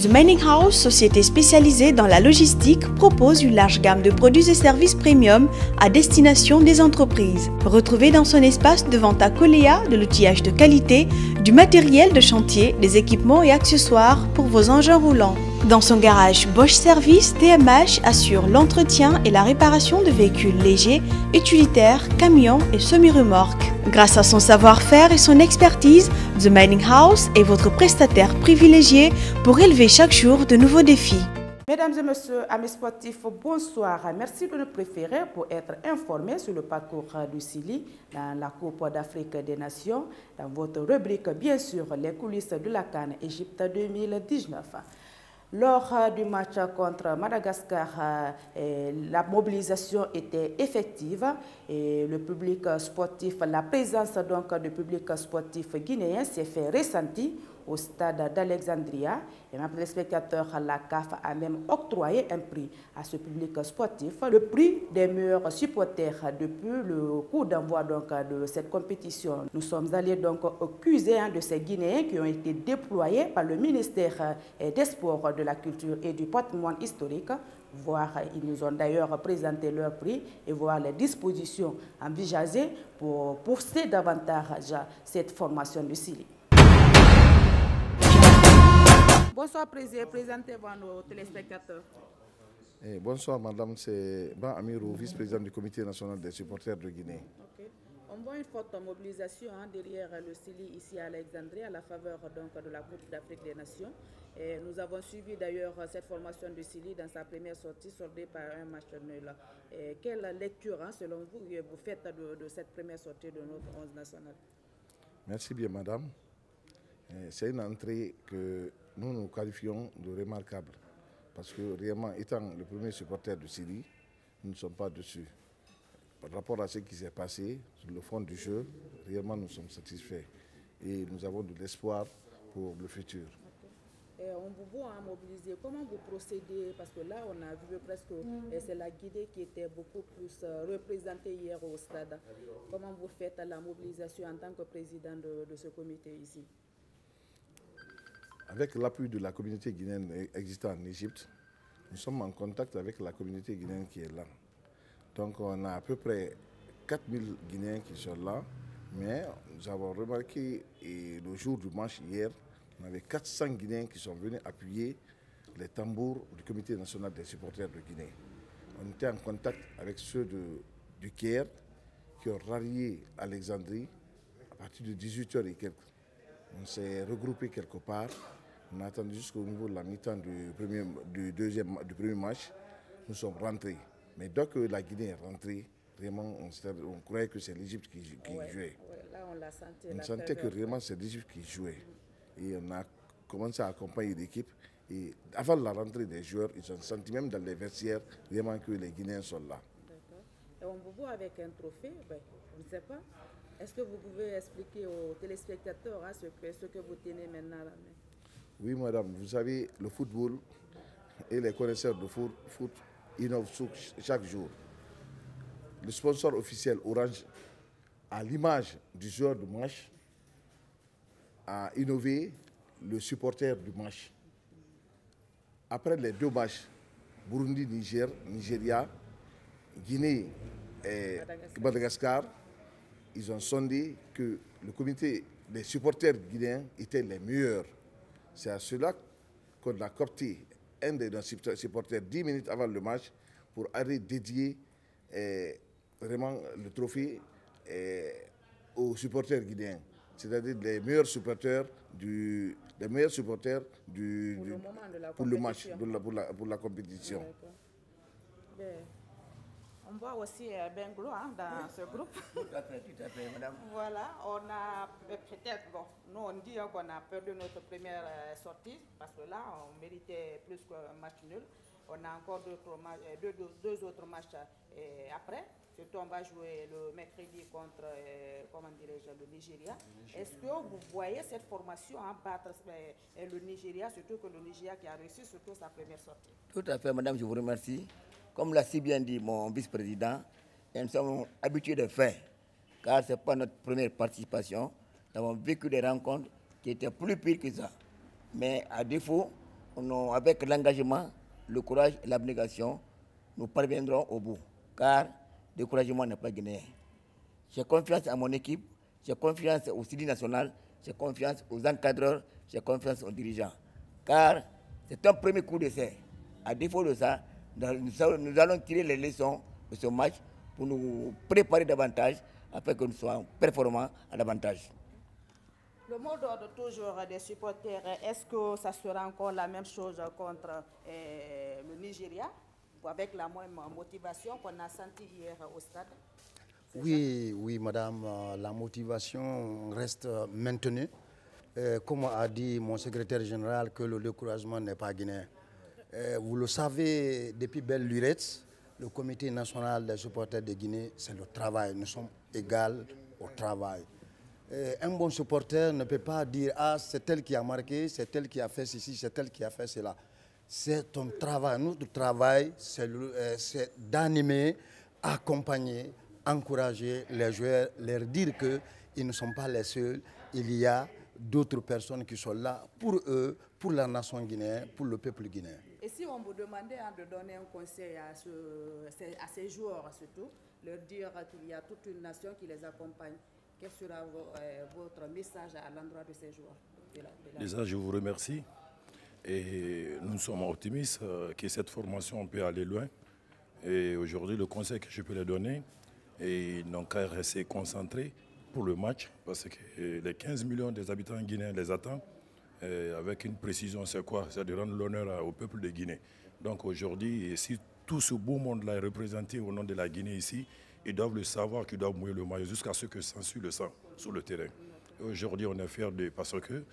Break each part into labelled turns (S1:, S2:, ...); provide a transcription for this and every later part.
S1: The Mining House, société spécialisée dans la logistique, propose une large gamme de produits et services premium à destination des entreprises. Retrouvez dans son espace de vente à Coléa de l'outillage de qualité, du matériel de chantier, des équipements et accessoires pour vos engins roulants. Dans son garage Bosch Service, TMH assure l'entretien et la réparation de véhicules légers, utilitaires, camions et semi-remorques. Grâce à son savoir-faire et son expertise, The Mining House est votre prestataire privilégié pour élever chaque jour de nouveaux défis.
S2: Mesdames et messieurs, amis sportifs, bonsoir. Merci de nous préférer pour être informés sur le parcours du Sili dans la Coupe d'Afrique des Nations, dans votre rubrique, bien sûr, les coulisses de la CAN Égypte 2019. Lors du match contre Madagascar, la mobilisation était effective et le public sportif, la présence donc du public sportif guinéen s'est fait ressentir au stade d'Alexandria. Et même les spectateurs, la CAF a même octroyé un prix à ce public sportif, le prix des meilleurs supporters depuis le coup d'envoi de cette compétition. Nous sommes allés donc accuser de ces Guinéens qui ont été déployés par le ministère des Sports, de la Culture et du Patrimoine historique. Ils nous ont d'ailleurs présenté leur prix et voir les dispositions envisagées pour pousser davantage cette formation du Sili. Bonsoir, Président. Présentez-vous à nos téléspectateurs.
S3: Bonsoir, madame. C'est Ban Amirou, vice-président du Comité national des supporters de Guinée.
S2: Okay. On voit une forte mobilisation derrière le Sili ici à Alexandrie à la faveur de la Coupe d'Afrique des Nations. Et nous avons suivi d'ailleurs cette formation du Sili dans sa première sortie soldée par un match nul. Quelle lecture, selon vous, vous faites de cette première sortie de notre 11 national?
S3: Merci bien, madame. C'est une entrée que nous nous qualifions de remarquable. Parce que réellement, étant le premier supporter du Sili, nous ne sommes pas dessus. Par rapport à ce qui s'est passé, sur le fond du jeu, réellement nous sommes satisfaits. Et nous avons de l'espoir pour le futur.
S2: Okay. On vous voit mobiliser. Comment vous procédez? Parce que là, on a vu presque, c'est la Guinée qui était beaucoup plus représentée hier au stade. Comment vous faites la mobilisation en tant que président de ce comité ici?
S3: Avec l'appui de la communauté guinéenne existant en Égypte, nous sommes en contact avec la communauté guinéenne qui est là. Donc on a à peu près 4000 Guinéens qui sont là, mais nous avons remarqué le jour du match hier, on avait 400 Guinéens qui sont venus appuyer les tambours du Comité national des supporters de Guinée. On était en contact avec ceux du Caire qui ont rallié Alexandrie à partir de 18h et quelques. On s'est regroupé quelque part. On a attendu jusqu'au niveau de la mi-temps du premier match. Nous sommes rentrés. Mais dès que la Guinée est rentrée, vraiment, on croyait que c'est l'Égypte qui jouait.
S2: Là, on l'a senti.
S3: On sentait que vraiment c'est l'Égypte qui jouait. Et on a commencé à accompagner l'équipe. Et avant la rentrée des joueurs, ils ont senti même dans les vestiaires vraiment que les Guinéens sont là.
S2: D'accord. Et on vous voit avec un trophée, on ne sait pas. Est-ce que vous pouvez expliquer aux téléspectateurs ce que vous tenez maintenant à la main?
S3: Oui, madame. Vous savez, le football et les connaisseurs de foot innovent chaque jour. Le sponsor officiel Orange, à l'image du joueur de match, a innové le supporter du match. Après les deux matchs, Burundi-Nigeria, Guinée et Madagascar, ils ont sondé que le comité des supporters guinéens étaient les meilleurs. C'est à cela qu'on a coopté un de nos supporters 10 minutes avant le match pour aller dédier vraiment le trophée aux supporters guinéens. C'est-à-dire les meilleurs supporters pour le match, pour la compétition.
S2: On voit aussi Benglo dans ce groupe.
S4: Tout à fait, madame.
S2: Voilà, on a peut-être, nous on dit qu'on a perdu notre première sortie, parce que là, on méritait plus qu'un match nul. On a encore deux autres matchs après. Surtout, on va jouer le mercredi contre, le Nigeria. Est-ce que vous voyez cette formation battre le Nigeria, surtout que le Nigeria qui a réussi surtout sa première sortie?
S4: Tout à fait, madame, je vous remercie. Comme l'a si bien dit mon vice-président, nous sommes habitués de faire, car ce n'est pas notre première participation. Nous avons vécu des rencontres qui étaient plus pires que ça. Mais à défaut, avec l'engagement, le courage et l'abnégation, nous parviendrons au bout. Car le découragement n'est pas guinéen. J'ai confiance à mon équipe, j'ai confiance au Sili national, j'ai confiance aux encadreurs, j'ai confiance aux dirigeants. Car c'est un premier coup d'essai. À défaut de ça, nous allons tirer les leçons de ce match pour nous préparer davantage afin que nous soyons performants à davantage.
S2: Le mot d'ordre toujours des supporters, est-ce que ça sera encore la même chose contre le Nigeria, avec la même motivation qu'on a sentie hier au stade?
S5: Oui, madame, la motivation reste maintenue. Comme a dit mon secrétaire général, que le découragement n'est pas guinéen. Vous le savez, depuis belle lurette, le comité national des supporters de Guinée, c'est le travail. Nous sommes égaux au travail. Un bon supporter ne peut pas dire « Ah, c'est tel qui a marqué, c'est tel qui a fait ceci, c'est tel qui a fait cela ». C'est ton travail. Notre travail, c'est d'animer, accompagner, encourager les joueurs, leur dire qu'ils ne sont pas les seuls. Il y a d'autres personnes qui sont là pour eux, pour la nation guinéenne, pour le peuple guinéen.
S2: Et si on vous demandait de donner un conseil à ces joueurs surtout, leur dire qu'il y a toute une nation qui les accompagne, quel sera votre message à l'endroit de ces joueurs?
S6: Déjà, je vous remercie. Et nous sommes optimistes que cette formation peut aller loin. Et aujourd'hui, le conseil que je peux leur donner, ils n'ont qu'à rester concentrés pour le match, parce que les 15 millions des habitants guinéens les attendent. Avec une précision, c'est quoi? C'est de rendre l'honneur au peuple de Guinée. Donc aujourd'hui, si tout ce beau monde-là est représenté au nom de la Guinée ici, ils doivent le savoir qu'ils doivent mouiller le maillot jusqu'à ce que s'ensuit le sang sur le terrain. Aujourd'hui, on est fiers parce que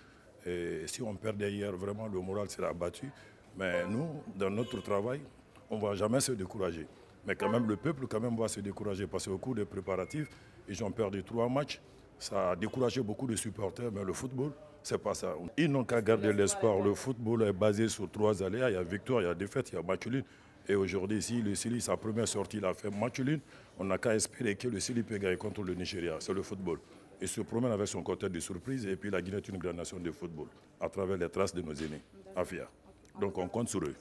S6: si on perdait hier, vraiment le moral sera abattu. Mais nous, dans notre travail, on ne va jamais se décourager. Mais quand même, le peuple va se décourager parce qu'au cours des préparatifs, ils ont perdu 3 matchs. Ça a découragé beaucoup de supporters, mais le football, c'est pas ça. Ils n'ont qu'à garder l'espoir. Le football est basé sur 3 aléas. Il y a victoire, il y a défaite, il y a match nul. Et aujourd'hui, ici, le Sili, sa première sortie, il a fait match nul. On n'a qu'à espérer que le Sili peut gagner contre le Nigeria. C'est le football. Il se promène avec son côté de surprise. Et puis la Guinée est une grande nation de football, à travers les traces de nos aînés. Afia. Donc on compte sur eux.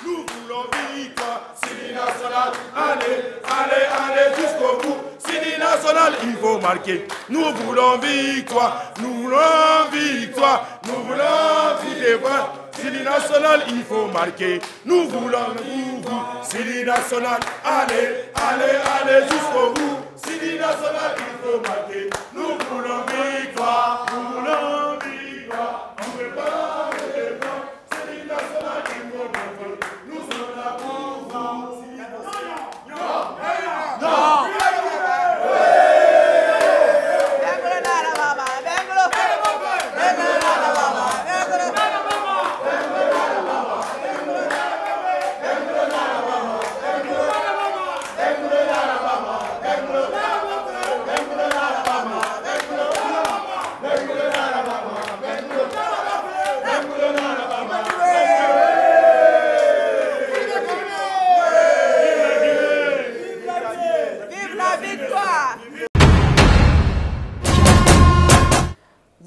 S7: Nous voulons victoire, Sili national, allez jusqu'au bout. Sili national, il faut marquer. Nous voulons victoire, nous voulons victoire, nous voulons victoire. Sili national, il faut marquer. Nous voulons Sili national, allez jusqu'au bout. Sili national, il faut marquer. Nous voulons victoire, nous voulons victoire. On ne peut pas le défendre. Sili national, il faut marquer. Nous sommes là pour vous.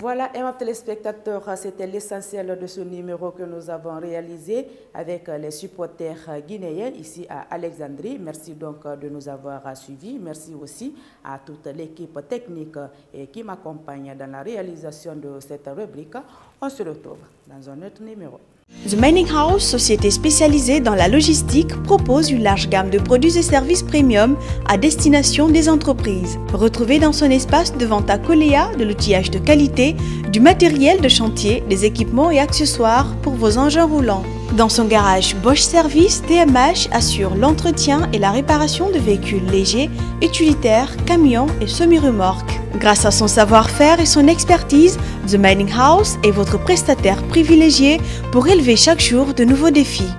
S2: Voilà, et mes téléspectateurs, c'était l'essentiel de ce numéro que nous avons réalisé avec les supporters guinéens ici à Alexandrie. Merci donc de nous avoir suivis. Merci aussi à toute l'équipe technique qui m'accompagne dans la réalisation de cette rubrique. On se retrouve dans un autre numéro.
S1: The Mining House, société spécialisée dans la logistique, propose une large gamme de produits et services premium à destination des entreprises. Retrouvez dans son espace de vente à Coléa de l'outillage de qualité, du matériel de chantier, des équipements et accessoires pour vos engins roulants. Dans son garage Bosch Service, TMH assure l'entretien et la réparation de véhicules légers, utilitaires, camions et semi-remorques. Grâce à son savoir-faire et son expertise, The Mining House est votre prestataire privilégié pour élever chaque jour de nouveaux défis.